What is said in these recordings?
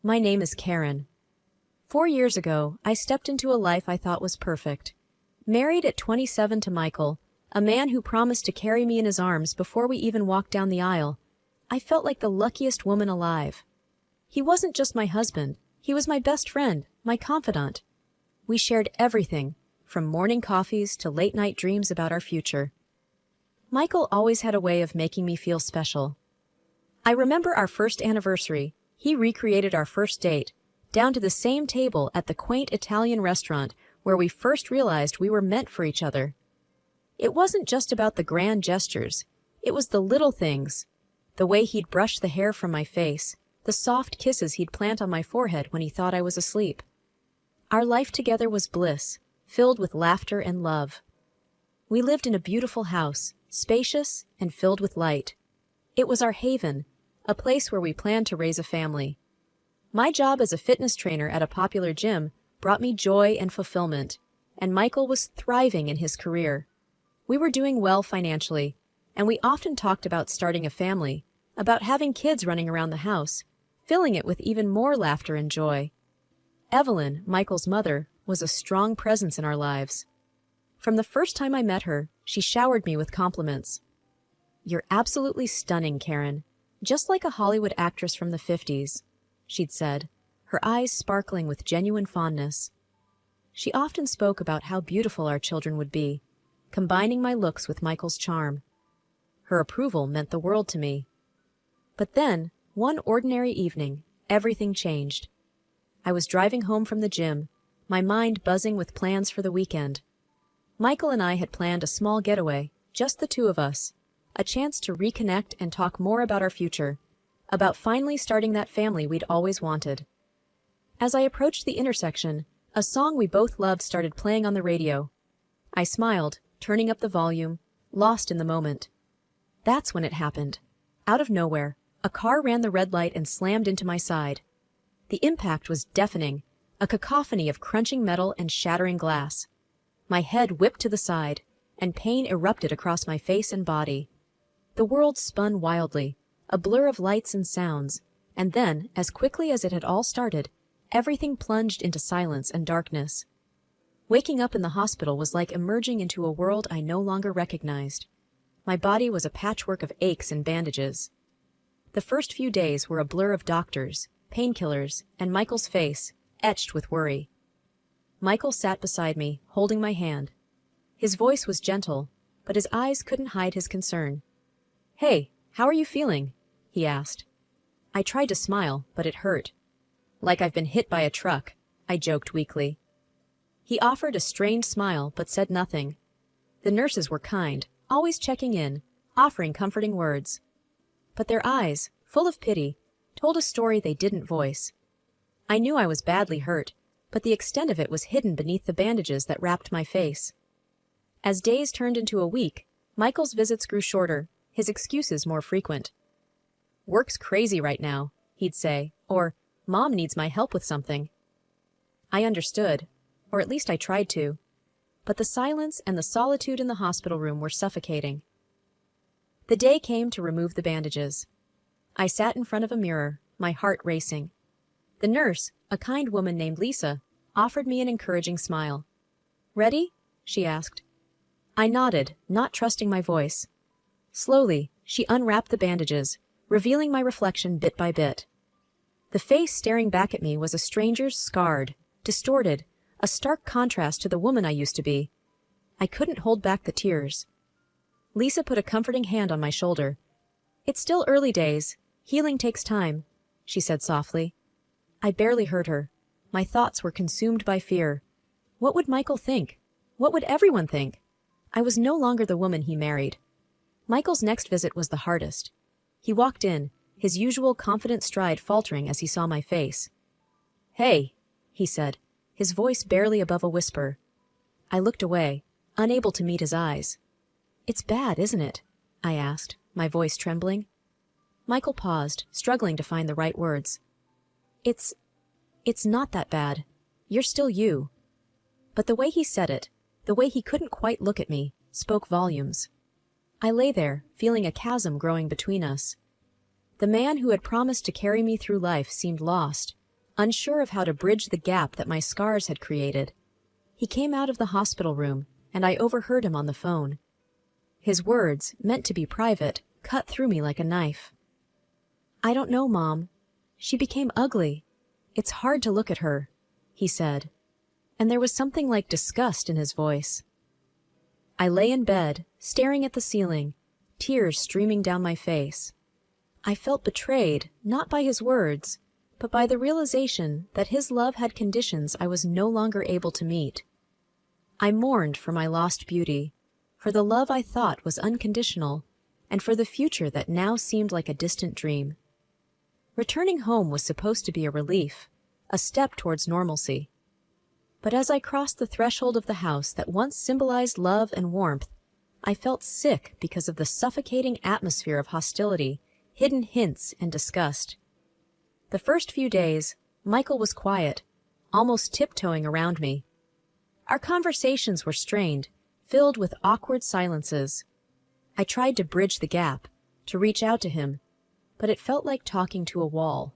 My name is Karen. 4 years ago, I stepped into a life I thought was perfect. Married at 27 to Michael, a man who promised to carry me in his arms before we even walked down the aisle. I felt like the luckiest woman alive. He wasn't just my husband, he was my best friend, my confidant. We shared everything, from morning coffees to late-night dreams about our future. Michael always had a way of making me feel special. I remember our first anniversary. He recreated our first date, down to the same table at the quaint Italian restaurant where we first realized we were meant for each other. It wasn't just about the grand gestures, it was the little things. The way he'd brush the hair from my face, the soft kisses he'd plant on my forehead when he thought I was asleep. Our life together was bliss, filled with laughter and love. We lived in a beautiful house, spacious and filled with light. It was our haven, a place where we planned to raise a family. My job as a fitness trainer at a popular gym brought me joy and fulfillment, and Michael was thriving in his career. We were doing well financially, and we often talked about starting a family, about having kids running around the house, filling it with even more laughter and joy. Evelyn, Michael's mother, was a strong presence in our lives. From the first time I met her, she showered me with compliments. "You're absolutely stunning, Karen. Just like a Hollywood actress from the 50s, she'd said, her eyes sparkling with genuine fondness. She often spoke about how beautiful our children would be, combining my looks with Michael's charm. Her approval meant the world to me. But then, one ordinary evening, everything changed. I was driving home from the gym, my mind buzzing with plans for the weekend. Michael and I had planned a small getaway, just the two of us, a chance to reconnect and talk more about our future, about finally starting that family we'd always wanted. As I approached the intersection, a song we both loved started playing on the radio. I smiled, turning up the volume, lost in the moment. That's when it happened. Out of nowhere, a car ran the red light and slammed into my side. The impact was deafening, a cacophony of crunching metal and shattering glass. My head whipped to the side, and pain erupted across my face and body. The world spun wildly, a blur of lights and sounds, and then, as quickly as it had all started, everything plunged into silence and darkness. Waking up in the hospital was like emerging into a world I no longer recognized. My body was a patchwork of aches and bandages. The first few days were a blur of doctors, painkillers, and Michael's face, etched with worry. Michael sat beside me, holding my hand. His voice was gentle, but his eyes couldn't hide his concern. "Hey, how are you feeling?" he asked. I tried to smile, but it hurt. "Like I've been hit by a truck," I joked weakly. He offered a strained smile, but said nothing. The nurses were kind, always checking in, offering comforting words. But their eyes, full of pity, told a story they didn't voice. I knew I was badly hurt, but the extent of it was hidden beneath the bandages that wrapped my face. As days turned into a week, Michael's visits grew shorter, his excuses more frequent. "Work's crazy right now," he'd say, or "Mom needs my help with something." I understood, or at least I tried to, but the silence and the solitude in the hospital room were suffocating. The day came to remove the bandages. I sat in front of a mirror, my heart racing. The nurse, a kind woman named Lisa, offered me an encouraging smile. "Ready?" she asked. I nodded, not trusting my voice. Slowly, she unwrapped the bandages, revealing my reflection bit by bit. The face staring back at me was a stranger's, scarred, distorted, a stark contrast to the woman I used to be. I couldn't hold back the tears. Lisa put a comforting hand on my shoulder. "It's still early days. Healing takes time," she said softly. I barely heard her. My thoughts were consumed by fear. What would Michael think? What would everyone think? I was no longer the woman he married. Michael's next visit was the hardest. He walked in, his usual confident stride faltering as he saw my face. "Hey," he said, his voice barely above a whisper. I looked away, unable to meet his eyes. "It's bad, isn't it?" I asked, my voice trembling. Michael paused, struggling to find the right words. It's not that bad. You're still you." But the way he said it, the way he couldn't quite look at me, spoke volumes. I lay there, feeling a chasm growing between us. The man who had promised to carry me through life seemed lost, unsure of how to bridge the gap that my scars had created. He came out of the hospital room, and I overheard him on the phone. His words, meant to be private, cut through me like a knife. "I don't know, Mom. She became ugly. It's hard to look at her," he said, and there was something like disgust in his voice. I lay in bed, staring at the ceiling, tears streaming down my face. I felt betrayed, not by his words, but by the realization that his love had conditions I was no longer able to meet. I mourned for my lost beauty, for the love I thought was unconditional, and for the future that now seemed like a distant dream. Returning home was supposed to be a relief, a step towards normalcy. But as I crossed the threshold of the house that once symbolized love and warmth, I felt sick because of the suffocating atmosphere of hostility, hidden hints, and disgust. The first few days, Michael was quiet, almost tiptoeing around me. Our conversations were strained, filled with awkward silences. I tried to bridge the gap, to reach out to him, but it felt like talking to a wall.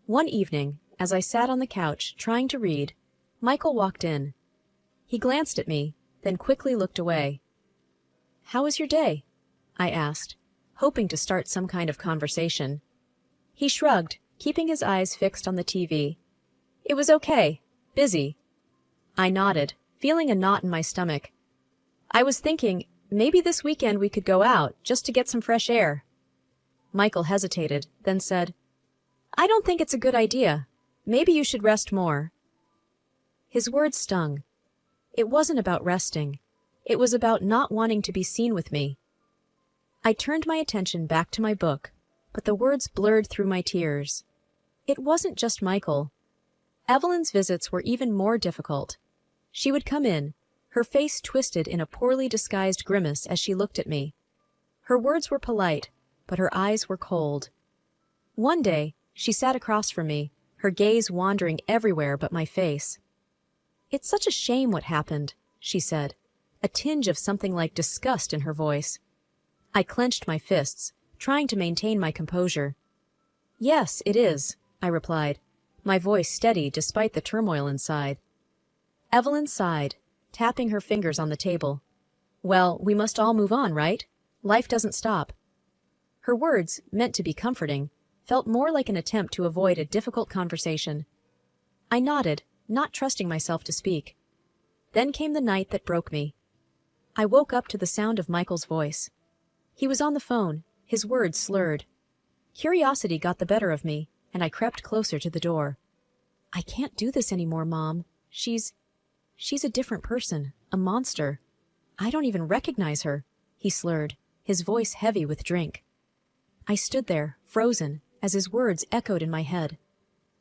One evening, as I sat on the couch trying to read, Michael walked in. He glanced at me, then quickly looked away. "How was your day?" I asked, hoping to start some kind of conversation. He shrugged, keeping his eyes fixed on the TV. "It was okay. Busy." I nodded, feeling a knot in my stomach. "I was thinking, maybe this weekend we could go out, just to get some fresh air." Michael hesitated, then said, "I don't think it's a good idea. Maybe you should rest more." His words stung. It wasn't about resting. It was about not wanting to be seen with me. I turned my attention back to my book, but the words blurred through my tears. It wasn't just Michael. Evelyn's visits were even more difficult. She would come in, her face twisted in a poorly disguised grimace as she looked at me. Her words were polite, but her eyes were cold. One day, she sat across from me, her gaze wandering everywhere but my face. "It's such a shame what happened," she said, a tinge of something like disgust in her voice. I clenched my fists, trying to maintain my composure. "Yes, it is," I replied, my voice steady despite the turmoil inside. Evelyn sighed, tapping her fingers on the table. "Well, we must all move on, right? Life doesn't stop." Her words, meant to be comforting, felt more like an attempt to avoid a difficult conversation. I nodded, not trusting myself to speak. Then came the night that broke me. I woke up to the sound of Michael's voice. He was on the phone, his words slurred. Curiosity got the better of me, and I crept closer to the door. "I can't do this anymore, Mom. She's a different person, a monster. I don't even recognize her," he slurred, his voice heavy with drink. I stood there, frozen, as his words echoed in my head.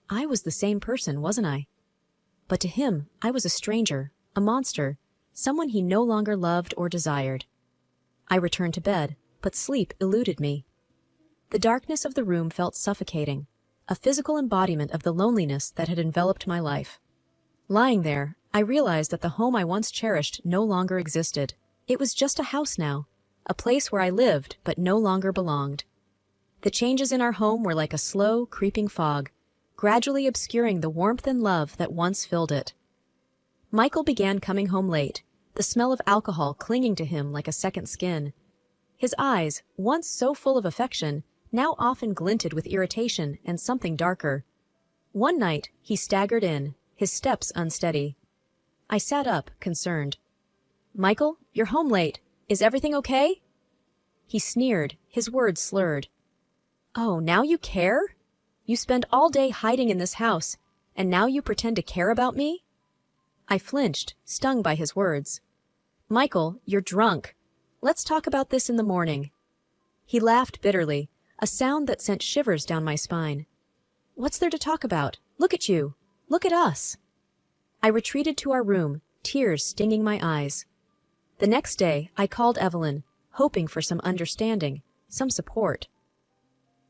I was the same person, wasn't I? But to him, I was a stranger, a monster, someone he no longer loved or desired. I returned to bed, but sleep eluded me. The darkness of the room felt suffocating, a physical embodiment of the loneliness that had enveloped my life. Lying there, I realized that the home I once cherished no longer existed. It was just a house now, a place where I lived but no longer belonged. The changes in our home were like a slow, creeping fog, gradually obscuring the warmth and love that once filled it. Michael began coming home late, the smell of alcohol clinging to him like a second skin. His eyes, once so full of affection, now often glinted with irritation and something darker. One night, he staggered in, his steps unsteady. I sat up, concerned. "Michael, you're home late. Is everything okay?" He sneered, his words slurred. "Oh, now you care? You spend all day hiding in this house, and now you pretend to care about me?" I flinched, stung by his words. "Michael, you're drunk. Let's talk about this in the morning." He laughed bitterly, a sound that sent shivers down my spine. "What's there to talk about? Look at you. Look at us." I retreated to our room, tears stinging my eyes. The next day, I called Evelyn, hoping for some understanding, some support.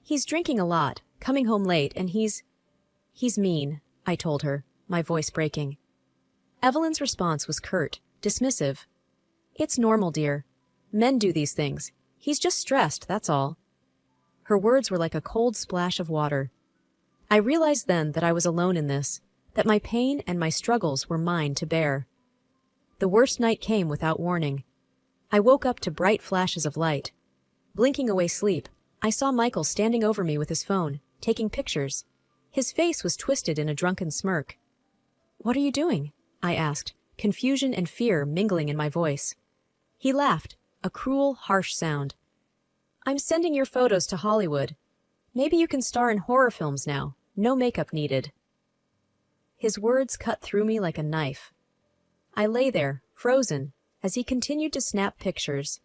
"He's drinking a lot, coming home late, and he's mean," I told her, my voice breaking. Evelyn's response was curt, dismissive. "It's normal, dear. Men do these things. He's just stressed, that's all." Her words were like a cold splash of water. I realized then that I was alone in this, that my pain and my struggles were mine to bear. The worst night came without warning. I woke up to bright flashes of light. Blinking away sleep, I saw Michael standing over me with his phone, taking pictures. His face was twisted in a drunken smirk. "What are you doing?" I asked, confusion and fear mingling in my voice. He laughed, a cruel, harsh sound. "I'm sending your photos to Hollywood. Maybe you can star in horror films now, no makeup needed." His words cut through me like a knife. I lay there, frozen, as he continued to snap pictures.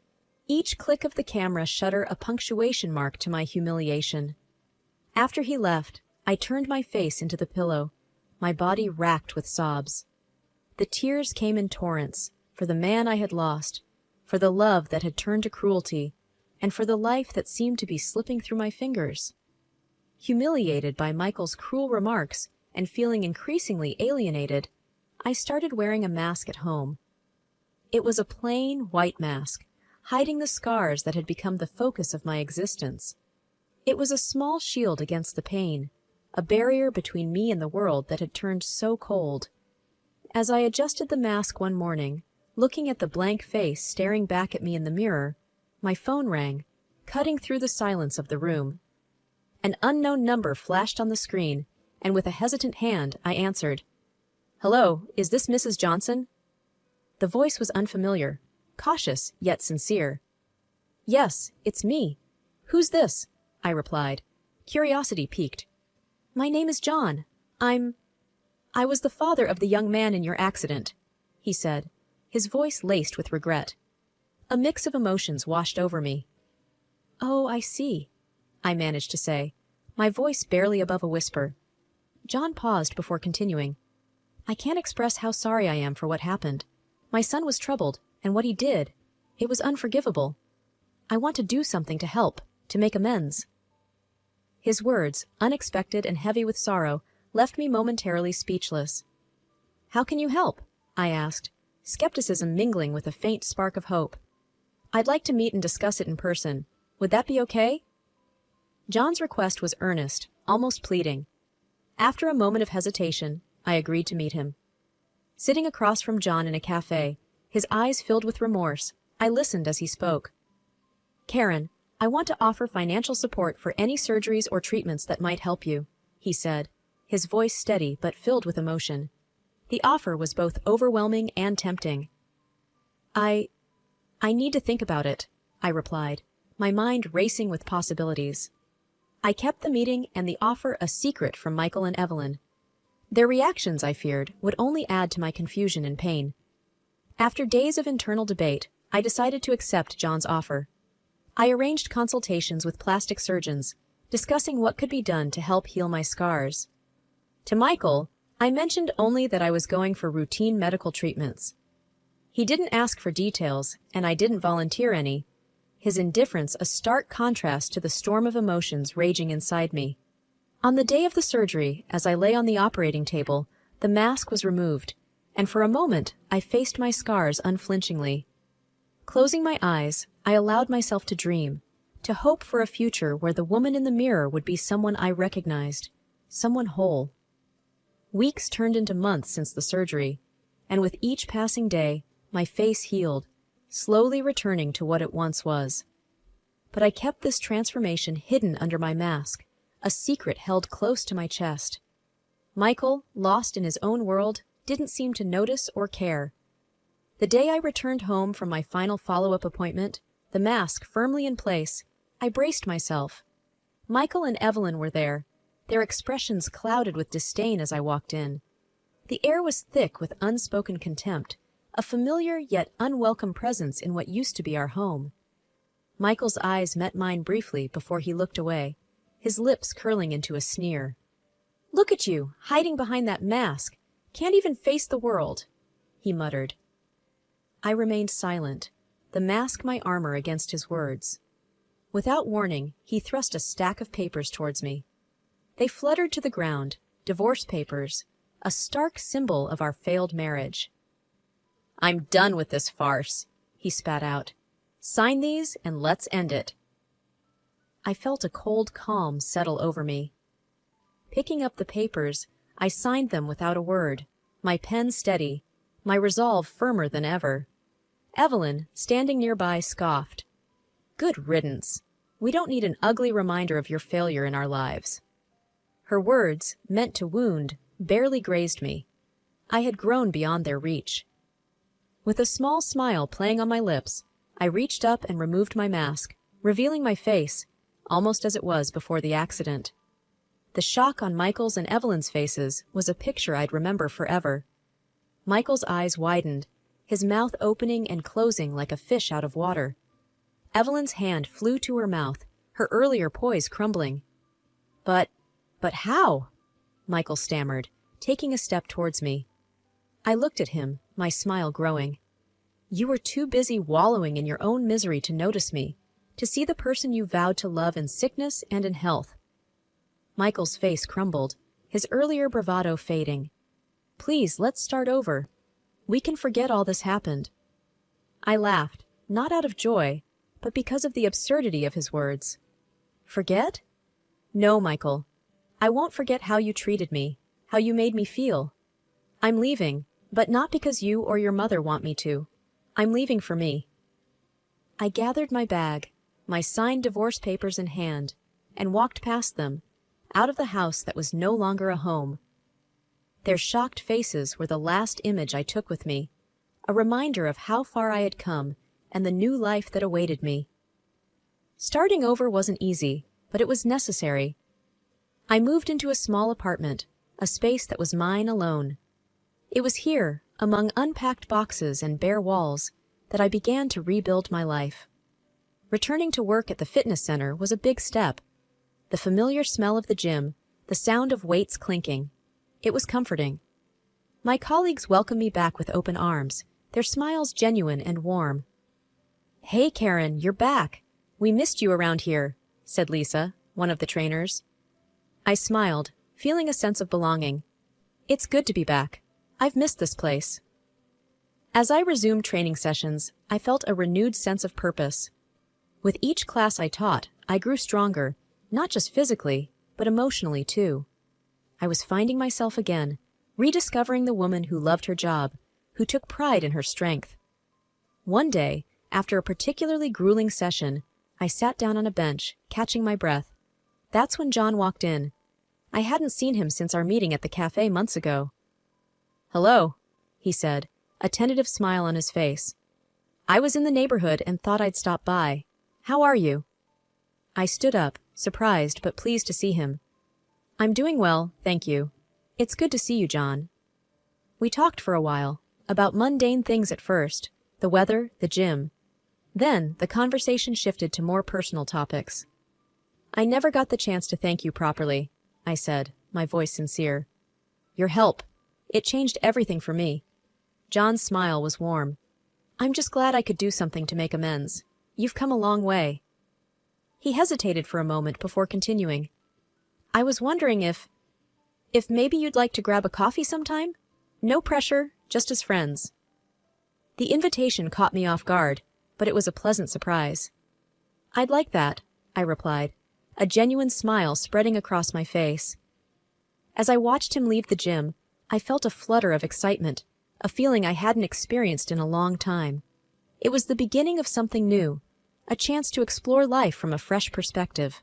Each click of the camera shudder a punctuation mark to my humiliation. After he left, I turned my face into the pillow, my body racked with sobs. The tears came in torrents, for the man I had lost, for the love that had turned to cruelty, and for the life that seemed to be slipping through my fingers. Humiliated by Michael's cruel remarks and feeling increasingly alienated, I started wearing a mask at home. It was a plain, white mask, hiding the scars that had become the focus of my existence. It was a small shield against the pain, a barrier between me and the world that had turned so cold. As I adjusted the mask one morning, looking at the blank face staring back at me in the mirror, my phone rang, cutting through the silence of the room. An unknown number flashed on the screen, and with a hesitant hand, I answered. "Hello, is this Mrs. Johnson?" The voice was unfamiliar, cautious yet sincere. "Yes, it's me. Who's this?" I replied, curiosity piqued. "My name is John. I was the father of the young man in your accident," he said, his voice laced with regret. A mix of emotions washed over me. "Oh, I see," I managed to say, my voice barely above a whisper. John paused before continuing. "I can't express how sorry I am for what happened. My son was troubled, and what he did, it was unforgivable. I want to do something to help, to make amends." His words, unexpected and heavy with sorrow, left me momentarily speechless. "How can you help?" I asked, skepticism mingling with a faint spark of hope. "I'd like to meet and discuss it in person. Would that be okay?" John's request was earnest, almost pleading. After a moment of hesitation, I agreed to meet him. Sitting across from John in a cafe, his eyes filled with remorse, I listened as he spoke. "Karen, I want to offer financial support for any surgeries or treatments that might help you," he said, his voice steady but filled with emotion. The offer was both overwhelming and tempting. I need to think about it," I replied, my mind racing with possibilities. I kept the meeting and the offer a secret from Michael and Evelyn. Their reactions, I feared, would only add to my confusion and pain. After days of internal debate, I decided to accept John's offer. I arranged consultations with plastic surgeons, discussing what could be done to help heal my scars. To Michael, I mentioned only that I was going for routine medical treatments. He didn't ask for details, and I didn't volunteer any, his indifference a stark contrast to the storm of emotions raging inside me. On the day of the surgery, as I lay on the operating table, the mask was removed, and for a moment I faced my scars unflinchingly. Closing my eyes, I allowed myself to dream, to hope for a future where the woman in the mirror would be someone I recognized, someone whole. Weeks turned into months since the surgery, and with each passing day, my face healed, slowly returning to what it once was. But I kept this transformation hidden under my mask, a secret held close to my chest. Michael, lost in his own world, didn't seem to notice or care. The day I returned home from my final follow-up appointment, the mask firmly in place, I braced myself. Michael and Evelyn were there, their expressions clouded with disdain as I walked in. The air was thick with unspoken contempt, a familiar yet unwelcome presence in what used to be our home. Michael's eyes met mine briefly before he looked away, his lips curling into a sneer. "Look at you, hiding behind that mask. Can't even face the world," he muttered. I remained silent, the mask my armor against his words. Without warning, he thrust a stack of papers towards me. They fluttered to the ground, divorce papers, a stark symbol of our failed marriage. "I'm done with this farce," he spat out. "Sign these and let's end it." I felt a cold calm settle over me. Picking up the papers, I signed them without a word, my pen steady, my resolve firmer than ever. Evelyn, standing nearby, scoffed. "Good riddance. We don't need an ugly reminder of your failure in our lives." Her words, meant to wound, barely grazed me. I had grown beyond their reach. With a small smile playing on my lips, I reached up and removed my mask, revealing my face, almost as it was before the accident. The shock on Michael's and Evelyn's faces was a picture I'd remember forever. Michael's eyes widened, his mouth opening and closing like a fish out of water. Evelyn's hand flew to her mouth, her earlier poise crumbling. But how?" Michael stammered, taking a step towards me. I looked at him, my smile growing. "You were too busy wallowing in your own misery to notice me, to see the person you vowed to love in sickness and in health." Michael's face crumbled, his earlier bravado fading. "Please, let's start over. We can forget all this happened." I laughed, not out of joy, but because of the absurdity of his words. "Forget? No, Michael. I won't forget how you treated me, how you made me feel. I'm leaving, but not because you or your mother want me to. I'm leaving for me." I gathered my bag, my signed divorce papers in hand, and walked past them, out of the house that was no longer a home. Their shocked faces were the last image I took with me, a reminder of how far I had come and the new life that awaited me. Starting over wasn't easy, but it was necessary. I moved into a small apartment, a space that was mine alone. It was here, among unpacked boxes and bare walls, that I began to rebuild my life. Returning to work at the fitness center was a big step. The familiar smell of the gym, the sound of weights clinking. It was comforting. My colleagues welcomed me back with open arms, their smiles genuine and warm. "Hey, Karen, you're back. We missed you around here," said Lisa, one of the trainers. I smiled, feeling a sense of belonging. It's good to be back. I've missed this place. As I resumed training sessions, I felt a renewed sense of purpose. With each class I taught, I grew stronger, not just physically, but emotionally too. I was finding myself again, rediscovering the woman who loved her job, who took pride in her strength. One day, after a particularly grueling session, I sat down on a bench, catching my breath. That's when John walked in. I hadn't seen him since our meeting at the cafe months ago. "Hello," he said, a tentative smile on his face. "I was in the neighborhood and thought I'd stop by. How are you?" I stood up, surprised but pleased to see him. "I'm doing well, thank you. It's good to see you, John." We talked for a while, about mundane things at first, the weather, the gym. Then, the conversation shifted to more personal topics. "I never got the chance to thank you properly," I said, my voice sincere. "Your help. It changed everything for me." John's smile was warm. "I'm just glad I could do something to make amends. You've come a long way." He hesitated for a moment before continuing. "I was wondering if maybe you'd like to grab a coffee sometime? No pressure, just as friends." The invitation caught me off guard, but it was a pleasant surprise. "I'd like that," I replied, a genuine smile spreading across my face. As I watched him leave the gym, I felt a flutter of excitement, a feeling I hadn't experienced in a long time. It was the beginning of something new, a chance to explore life from a fresh perspective.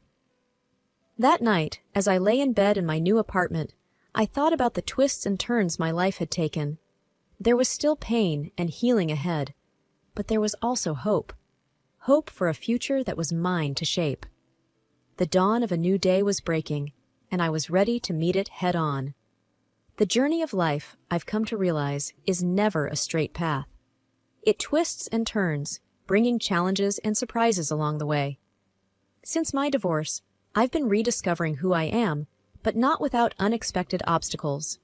That night, as I lay in bed in my new apartment, I thought about the twists and turns my life had taken. There was still pain and healing ahead, but there was also hope. Hope for a future that was mine to shape. The dawn of a new day was breaking, and I was ready to meet it head on. The journey of life, I've come to realize, is never a straight path. It twists and turns, bringing challenges and surprises along the way. Since my divorce, I've been rediscovering who I am, but not without unexpected obstacles.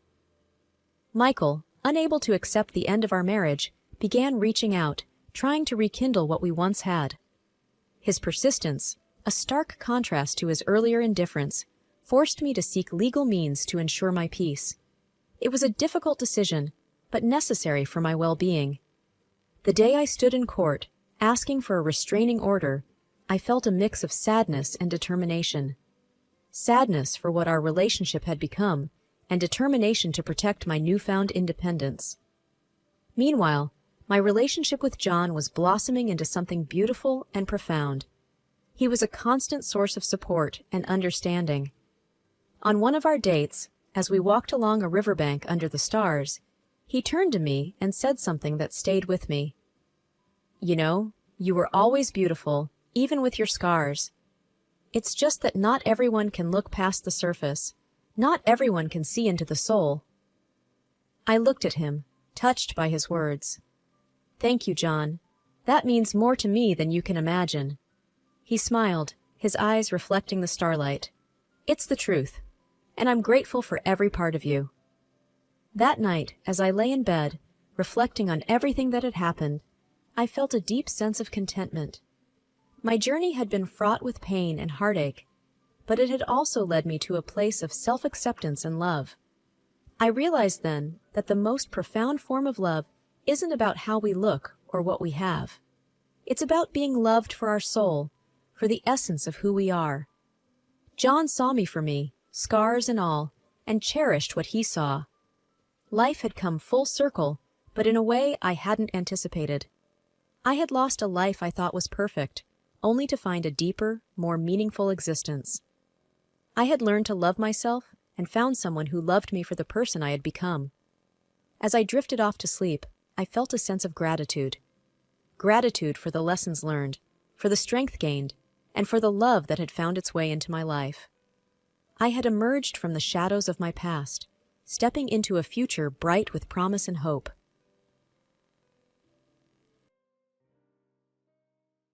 Michael, unable to accept the end of our marriage, began reaching out, trying to rekindle what we once had. His persistence, a stark contrast to his earlier indifference, forced me to seek legal means to ensure my peace. It was a difficult decision, but necessary for my well-being. The day I stood in court, asking for a restraining order, I felt a mix of sadness and determination. sadness for what our relationship had become, and determination to protect my newfound independence. Meanwhile, my relationship with John was blossoming into something beautiful and profound. He was a constant source of support and understanding. On one of our dates, as we walked along a riverbank under the stars, he turned to me and said something that stayed with me. "You know, you were always beautiful, even with your scars. It's just that not everyone can look past the surface. Not everyone can see into the soul." I looked at him, touched by his words. "Thank you, John. That means more to me than you can imagine." He smiled, his eyes reflecting the starlight. "It's the truth, and I'm grateful for every part of you." That night, as I lay in bed, reflecting on everything that had happened, I felt a deep sense of contentment. My journey had been fraught with pain and heartache, but it had also led me to a place of self-acceptance and love. I realized then that the most profound form of love isn't about how we look or what we have. It's about being loved for our soul, for the essence of who we are. John saw me for me, scars and all, and cherished what he saw. Life had come full circle, but in a way I hadn't anticipated. I had lost a life I thought was perfect, only to find a deeper, more meaningful existence. I had learned to love myself and found someone who loved me for the person I had become. As I drifted off to sleep, I felt a sense of gratitude. Gratitude for the lessons learned, for the strength gained, and for the love that had found its way into my life. I had emerged from the shadows of my past, stepping into a future bright with promise and hope.